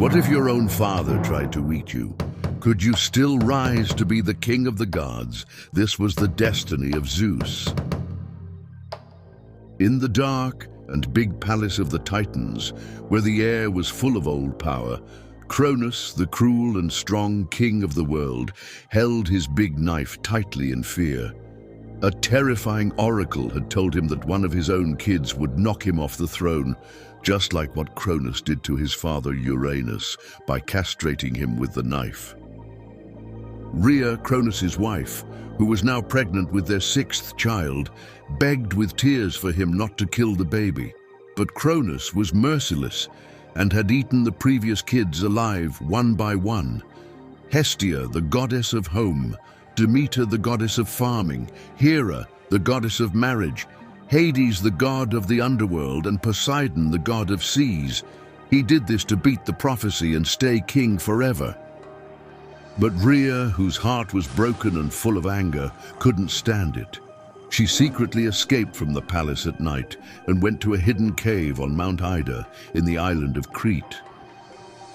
What if your own father tried to eat you? Could you still rise to be the king of the gods? This was the destiny of Zeus. In the dark and big palace of the Titans, where the air was full of old power, Cronus, the cruel and strong king of the world, held his big knife tightly in fear. A terrifying oracle had told him that one of his own kids would knock him off the throne, just like what Cronus did to his father Uranus by castrating him with the knife. Rhea, Cronus's wife, who was now pregnant with their sixth child, begged with tears for him not to kill the baby. But Cronus was merciless and had eaten the previous kids alive one by one. Hestia, the goddess of home, Demeter, the goddess of farming, Hera, the goddess of marriage, Hades, the god of the underworld, and Poseidon, the god of seas. He did this to beat the prophecy and stay king forever. But Rhea, whose heart was broken and full of anger, couldn't stand it. She secretly escaped from the palace at night and went to a hidden cave on Mount Ida in the island of Crete.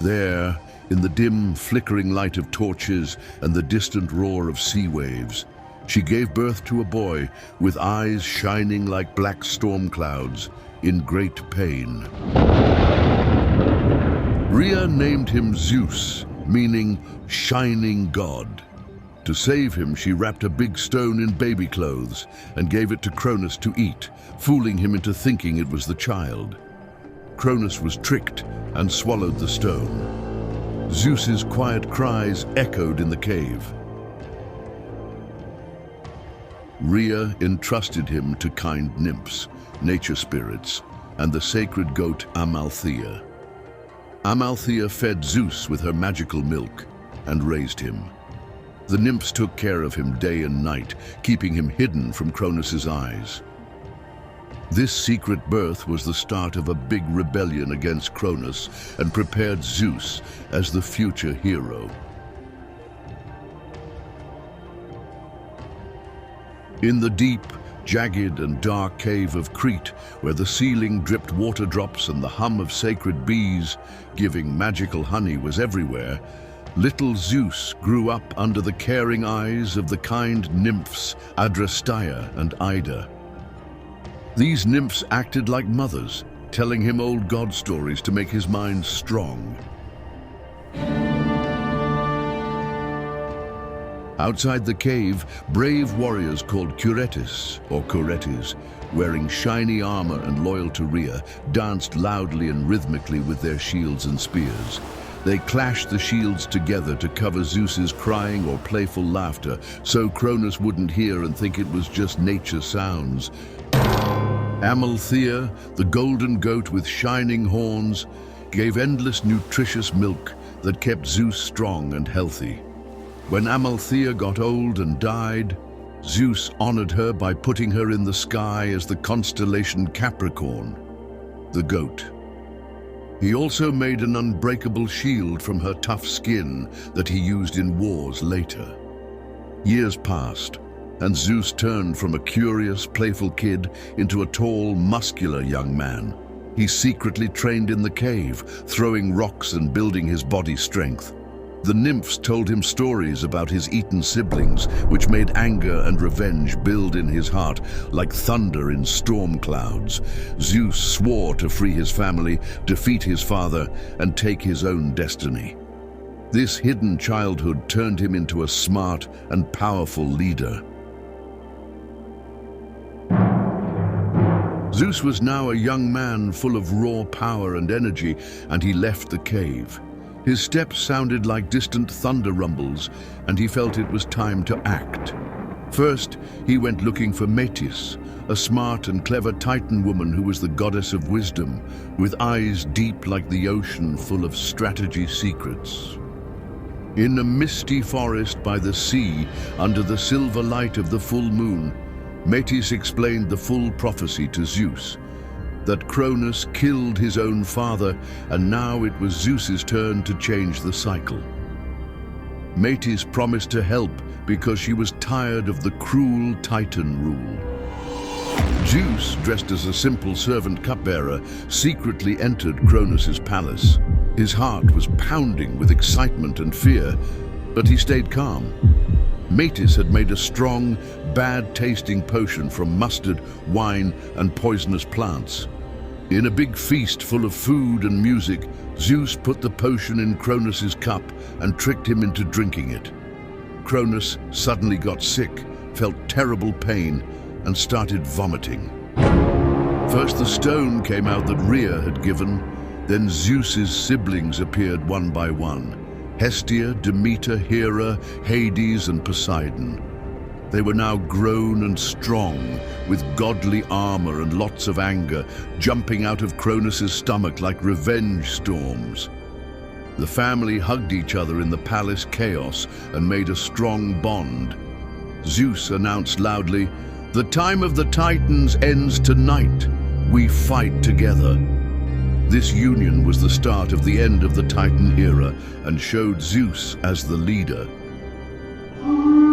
There, in the dim, flickering light of torches and the distant roar of sea waves, she gave birth to a boy with eyes shining like black storm clouds, in great pain. Rhea named him Zeus, meaning shining god. To save him, she wrapped a big stone in baby clothes and gave it to Cronus to eat, fooling him into thinking it was the child. Cronus was tricked and swallowed the stone. Zeus's quiet cries echoed in the cave. Rhea entrusted him to kind nymphs, nature spirits, and the sacred goat Amalthea. Amalthea fed Zeus with her magical milk and raised him. The nymphs took care of him day and night, keeping him hidden from Cronus's eyes. This secret birth was the start of a big rebellion against Cronus and prepared Zeus as the future hero. In the deep, jagged and dark cave of Crete, where the ceiling dripped water drops and the hum of sacred bees giving magical honey was everywhere, little Zeus grew up under the caring eyes of the kind nymphs Adrasteia and Ida. These nymphs acted like mothers, telling him old god stories to make his mind strong. Outside the cave, brave warriors called Curetes, wearing shiny armor and loyal to Rhea, danced loudly and rhythmically with their shields and spears. They clashed the shields together to cover Zeus's crying or playful laughter, so Cronus wouldn't hear and think it was just nature sounds. Amalthea, the golden goat with shining horns, gave endless nutritious milk that kept Zeus strong and healthy. When Amalthea got old and died, Zeus honored her by putting her in the sky as the constellation Capricorn, the goat. He also made an unbreakable shield from her tough skin that he used in wars later. Years passed, and Zeus turned from a curious, playful kid into a tall, muscular young man. He secretly trained in the cave, throwing rocks and building his body strength. The nymphs told him stories about his eaten siblings, which made anger and revenge build in his heart like thunder in storm clouds. Zeus swore to free his family, defeat his father, and take his own destiny. This hidden childhood turned him into a smart and powerful leader. Zeus was now a young man full of raw power and energy, and he left the cave. His steps sounded like distant thunder rumbles, and he felt it was time to act. First, he went looking for Metis, a smart and clever Titan woman who was the goddess of wisdom, with eyes deep like the ocean full of strategy secrets. In a misty forest by the sea, under the silver light of the full moon, Metis explained the full prophecy to Zeus, that Cronus killed his own father, and now it was Zeus's turn to change the cycle. Metis promised to help because she was tired of the cruel Titan rule. Zeus, dressed as a simple servant cupbearer, secretly entered Cronus's palace. His heart was pounding with excitement and fear, but he stayed calm. Metis had made a strong, bad-tasting potion from mustard, wine, and poisonous plants. In a big feast full of food and music, Zeus put the potion in Cronus's cup and tricked him into drinking it. Cronus suddenly got sick, felt terrible pain, and started vomiting. First the stone came out that Rhea had given, then Zeus's siblings appeared one by one. Hestia, Demeter, Hera, Hades, and Poseidon. They were now grown and strong, with godly armor and lots of anger, jumping out of Cronus's stomach like revenge storms. The family hugged each other in the palace chaos and made a strong bond. Zeus announced loudly, "The time of the Titans ends tonight. We fight together." This union was the start of the end of the Titan era and showed Zeus as the leader.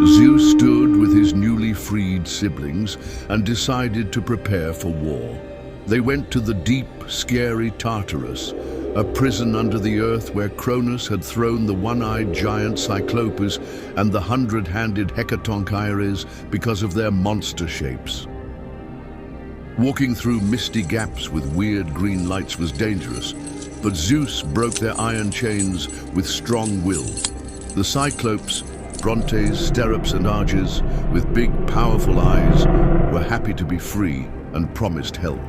Zeus stood with his newly freed siblings and decided to prepare for war. They went to the deep, scary Tartarus, a prison under the earth where Cronus had thrown the one-eyed giant Cyclopes and the 100-handed Hecatonchires because of their monster shapes. Walking through misty gaps with weird green lights was dangerous, but Zeus broke their iron chains with strong will. The Cyclopes, Brontes, Sterops, and Arges, with big, powerful eyes, were happy to be free and promised help.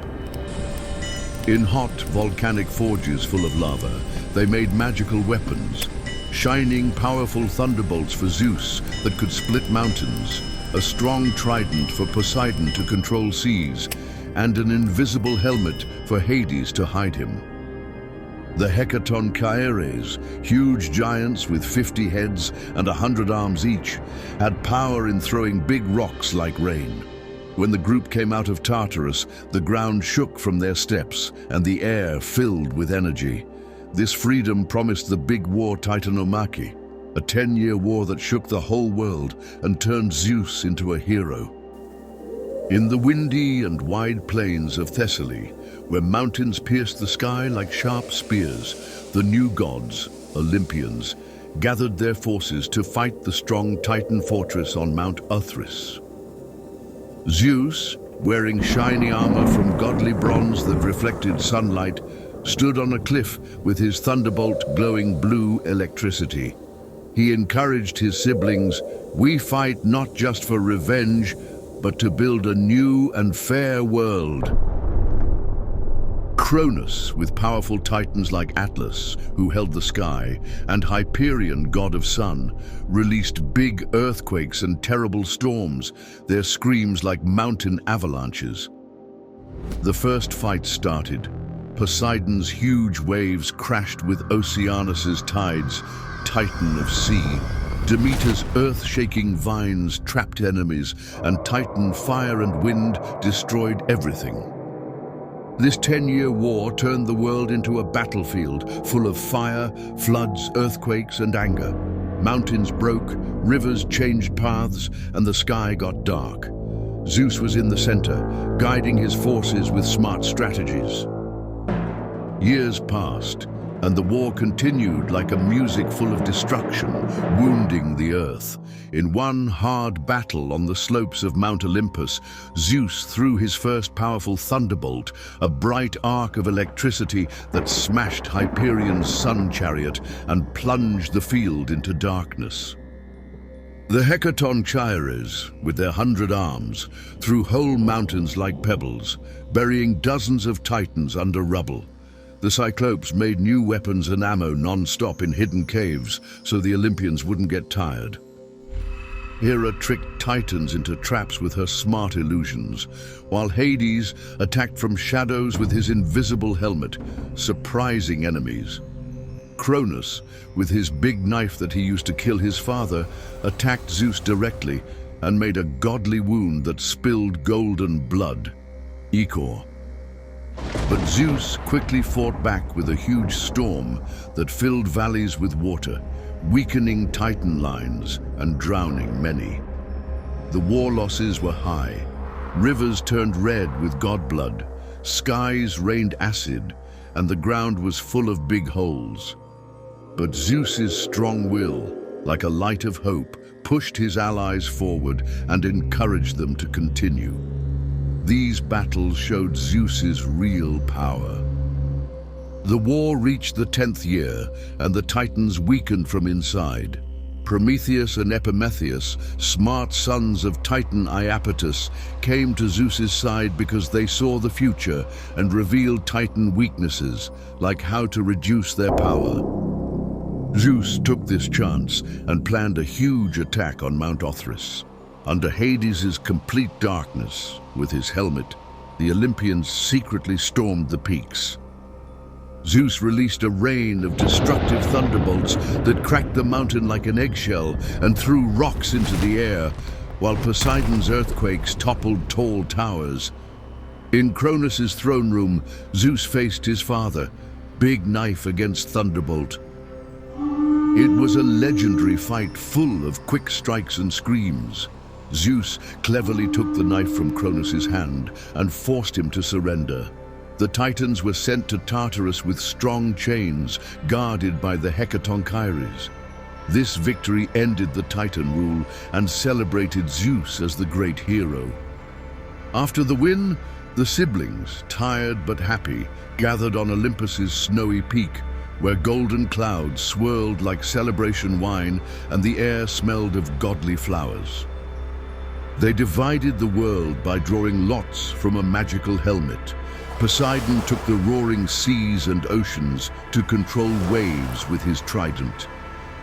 In hot, volcanic forges full of lava, they made magical weapons, shining, powerful thunderbolts for Zeus that could split mountains, a strong trident for Poseidon to control seas, and an invisible helmet for Hades to hide him. The Hecatonchires, huge giants with 50 heads and 100 arms each, had power in throwing big rocks like rain. When the group came out of Tartarus, the ground shook from their steps and the air filled with energy. This freedom promised the big war Titanomachy, a 10-year war that shook the whole world and turned Zeus into a hero. In the windy and wide plains of Thessaly, where mountains pierced the sky like sharp spears, the new gods, Olympians, gathered their forces to fight the strong Titan fortress on Mount Olympus. Zeus, wearing shiny armor from godly bronze that reflected sunlight, stood on a cliff with his thunderbolt glowing blue electricity. He encouraged his siblings, "We fight not just for revenge, but to build a new and fair world." Cronus, with powerful titans like Atlas, who held the sky, and Hyperion, god of sun, released big earthquakes and terrible storms, their screams like mountain avalanches. The first fight started. Poseidon's huge waves crashed with Oceanus's tides, Titan of sea. Demeter's earth-shaking vines trapped enemies, and Titan fire and wind destroyed everything. This 10-year war turned the world into a battlefield full of fire, floods, earthquakes, and anger. Mountains broke, rivers changed paths, and the sky got dark. Zeus was in the center, guiding his forces with smart strategies. Years passed, and the war continued like a music full of destruction, wounding the earth. In one hard battle on the slopes of Mount Olympus, Zeus threw his first powerful thunderbolt, a bright arc of electricity that smashed Hyperion's sun chariot and plunged the field into darkness. The Hecatonchires, with their 100 arms, threw whole mountains like pebbles, burying dozens of titans under rubble. The Cyclopes made new weapons and ammo non-stop in hidden caves so the Olympians wouldn't get tired. Hera tricked titans into traps with her smart illusions, while Hades attacked from shadows with his invisible helmet, surprising enemies. Cronus, with his big knife that he used to kill his father, attacked Zeus directly and made a godly wound that spilled golden blood. Ichor. But Zeus quickly fought back with a huge storm that filled valleys with water, weakening Titan lines and drowning many. The war losses were high. Rivers turned red with god blood, skies rained acid, and the ground was full of big holes. But Zeus's strong will, like a light of hope, pushed his allies forward and encouraged them to continue. These battles showed Zeus's real power. The war reached the 10th year, and the Titans weakened from inside. Prometheus and Epimetheus, smart sons of Titan Iapetus, came to Zeus's side because they saw the future and revealed Titan weaknesses, like how to reduce their power. Zeus took this chance and planned a huge attack on Mount Olympus. Under Hades' complete darkness, with his helmet, the Olympians secretly stormed the peaks. Zeus released a rain of destructive thunderbolts that cracked the mountain like an eggshell and threw rocks into the air, while Poseidon's earthquakes toppled tall towers. In Cronus' throne room, Zeus faced his father, big knife against thunderbolt. It was a legendary fight full of quick strikes and screams. Zeus cleverly took the knife from Cronus' hand and forced him to surrender. The Titans were sent to Tartarus with strong chains, guarded by the Hecatonchires. This victory ended the Titan rule and celebrated Zeus as the great hero. After the win, the siblings, tired but happy, gathered on Olympus's snowy peak, where golden clouds swirled like celebration wine and the air smelled of godly flowers. They divided the world by drawing lots from a magical helmet. Poseidon took the roaring seas and oceans to control waves with his trident.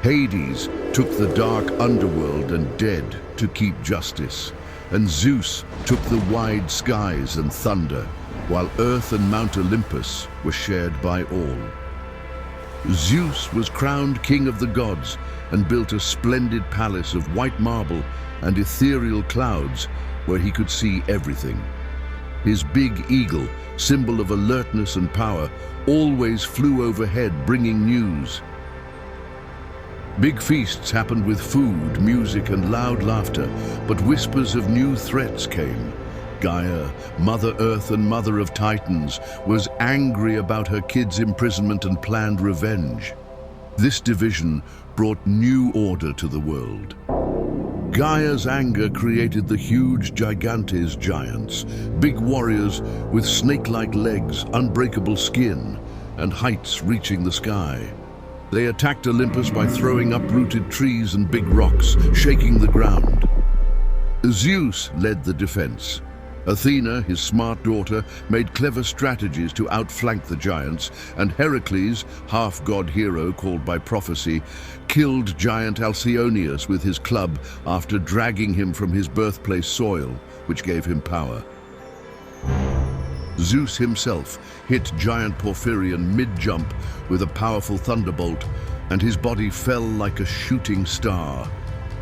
Hades took the dark underworld and dead to keep justice. And Zeus took the wide skies and thunder, while Earth and Mount Olympus were shared by all. Zeus was crowned king of the gods and built a splendid palace of white marble and ethereal clouds where he could see everything. His big eagle, symbol of alertness and power, always flew overhead bringing news. Big feasts happened with food, music, and loud laughter, but whispers of new threats came. Gaia, Mother Earth and Mother of Titans, was angry about her kids' imprisonment and planned revenge. This division brought new order to the world. Gaia's anger created the huge Gigantes giants, big warriors with snake-like legs, unbreakable skin, and heights reaching the sky. They attacked Olympus by throwing uprooted trees and big rocks, shaking the ground. Zeus led the defense. Athena, his smart daughter, made clever strategies to outflank the giants, and Heracles, half-god hero called by prophecy, killed giant Alcyoneus with his club after dragging him from his birthplace soil, which gave him power. Zeus himself hit giant Porphyrion mid-jump with a powerful thunderbolt, and his body fell like a shooting star.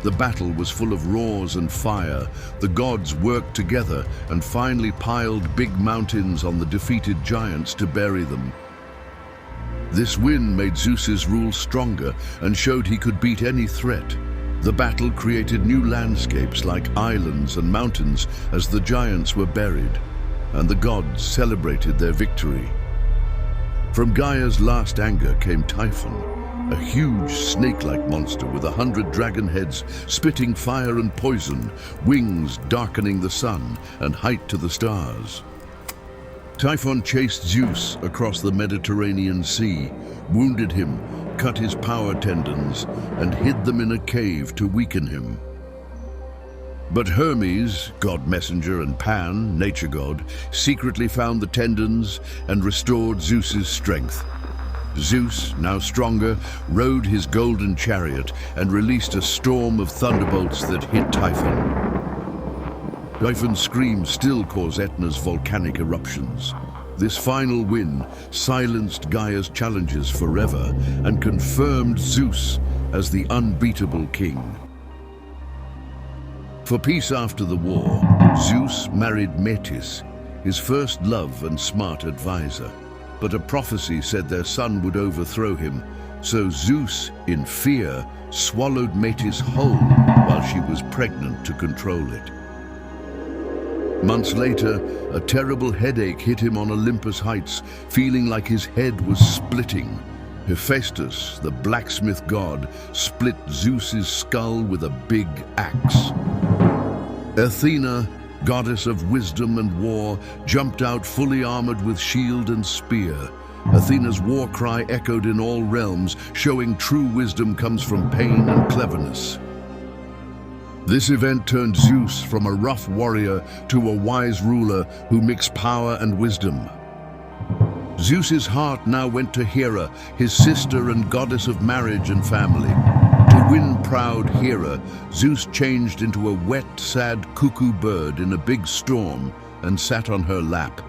The battle was full of roars and fire. The gods worked together and finally piled big mountains on the defeated giants to bury them. This win made Zeus's rule stronger and showed he could beat any threat. The battle created new landscapes like islands and mountains as the giants were buried, and the gods celebrated their victory. From Gaia's last anger came Typhon, a huge snake-like monster with 100 dragon heads, spitting fire and poison, wings darkening the sun, and height to the stars. Typhon chased Zeus across the Mediterranean Sea, wounded him, cut his power tendons, and hid them in a cave to weaken him. But Hermes, god messenger, and Pan, nature god, secretly found the tendons and restored Zeus's strength. Zeus, now stronger, rode his golden chariot and released a storm of thunderbolts that hit Typhon. Typhon's screams still cause Etna's volcanic eruptions. This final win silenced Gaia's challenges forever and confirmed Zeus as the unbeatable king. For peace after the war, Zeus married Metis, his first love and smart advisor. But a prophecy said their son would overthrow him, so Zeus, in fear, swallowed Metis whole while she was pregnant to control it. Months later, a terrible headache hit him on Olympus heights, feeling like his head was splitting. Hephaestus, the blacksmith god, split Zeus's skull with a big axe. Athena, goddess of wisdom and war, jumped out fully armored with shield and spear. Athena's war cry echoed in all realms, showing true wisdom comes from pain and cleverness. This event turned Zeus from a rough warrior to a wise ruler who mixed power and wisdom. Zeus's heart now went to Hera, his sister and goddess of marriage and family. To win proud Hera, Zeus changed into a wet, sad cuckoo bird in a big storm and sat on her lap.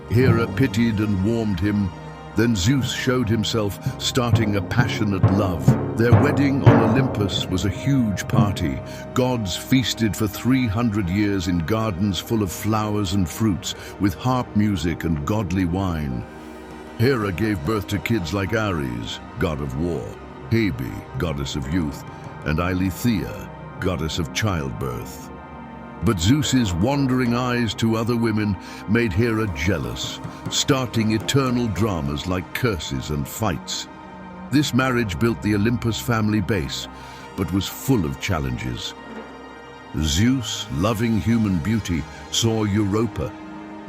Hera pitied and warmed him. Then Zeus showed himself, starting a passionate love. Their wedding on Olympus was a huge party. Gods feasted for 300 years in gardens full of flowers and fruits, with harp music and godly wine. Hera gave birth to kids like Ares, god of war, Hebe, goddess of youth, and Eileithyia, goddess of childbirth. But Zeus's wandering eyes to other women made Hera jealous, starting eternal dramas like curses and fights. This marriage built the Olympus family base, but was full of challenges. Zeus, loving human beauty, saw Europa,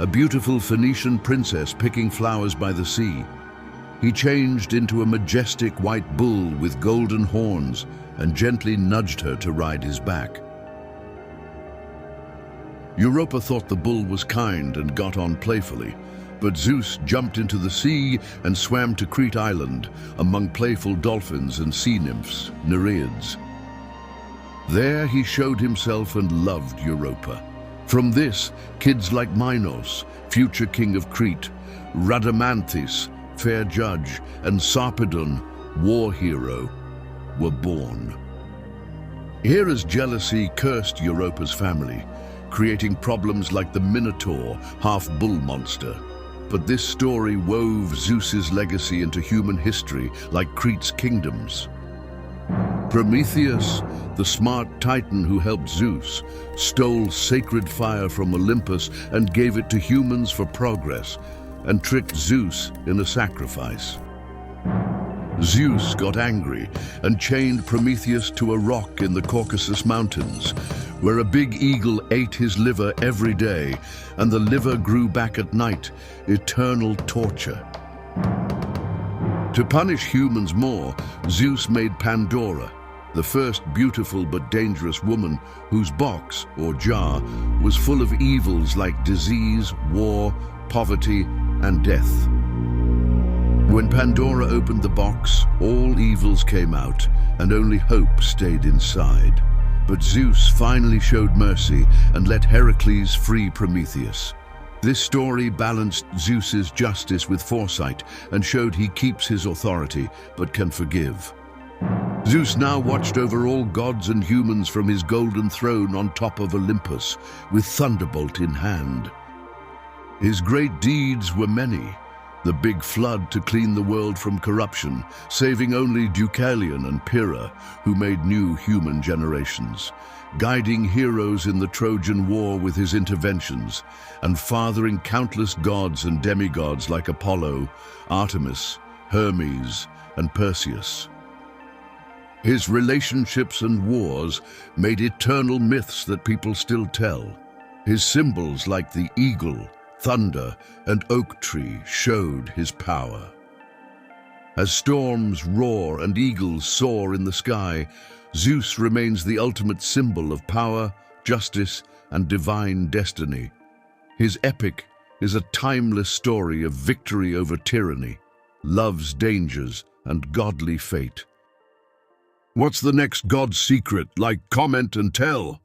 a beautiful Phoenician princess picking flowers by the sea. He changed into a majestic white bull with golden horns and gently nudged her to ride his back. Europa thought the bull was kind and got on playfully, but Zeus jumped into the sea and swam to Crete Island among playful dolphins and sea nymphs, Nereids. There he showed himself and loved Europa. From this, kids like Minos, future king of Crete, Rhadamanthus, fair judge, and Sarpedon, war hero, were born. Hera's jealousy cursed Europa's family, creating problems like the Minotaur, half-bull monster. But this story wove Zeus's legacy into human history like Crete's kingdoms. Prometheus, the smart titan who helped Zeus, stole sacred fire from Olympus and gave it to humans for progress, and tricked Zeus in a sacrifice. Zeus got angry and chained Prometheus to a rock in the Caucasus Mountains, where a big eagle ate his liver every day, and the liver grew back at night, eternal torture. To punish humans more, Zeus made Pandora, the first beautiful but dangerous woman whose box, or jar, was full of evils like disease, war, poverty, and death. When Pandora opened the box, all evils came out, and only hope stayed inside. But Zeus finally showed mercy and let Heracles free Prometheus. This story balanced Zeus's justice with foresight and showed he keeps his authority but can forgive. Zeus now watched over all gods and humans from his golden throne on top of Olympus, with thunderbolt in hand. His great deeds were many. The big flood to clean the world from corruption, saving only Deucalion and Pyrrha, who made new human generations, guiding heroes in the Trojan War with his interventions, and fathering countless gods and demigods like Apollo, Artemis, Hermes, and Perseus. His relationships and wars made eternal myths that people still tell. His symbols like the eagle, thunder, and oak tree showed his power. As storms roar and eagles soar in the sky, Zeus remains the ultimate symbol of power, justice, and divine destiny. His epic is a timeless story of victory over tyranny, love's dangers, and godly fate. What's the next god's secret? Like, comment, and tell.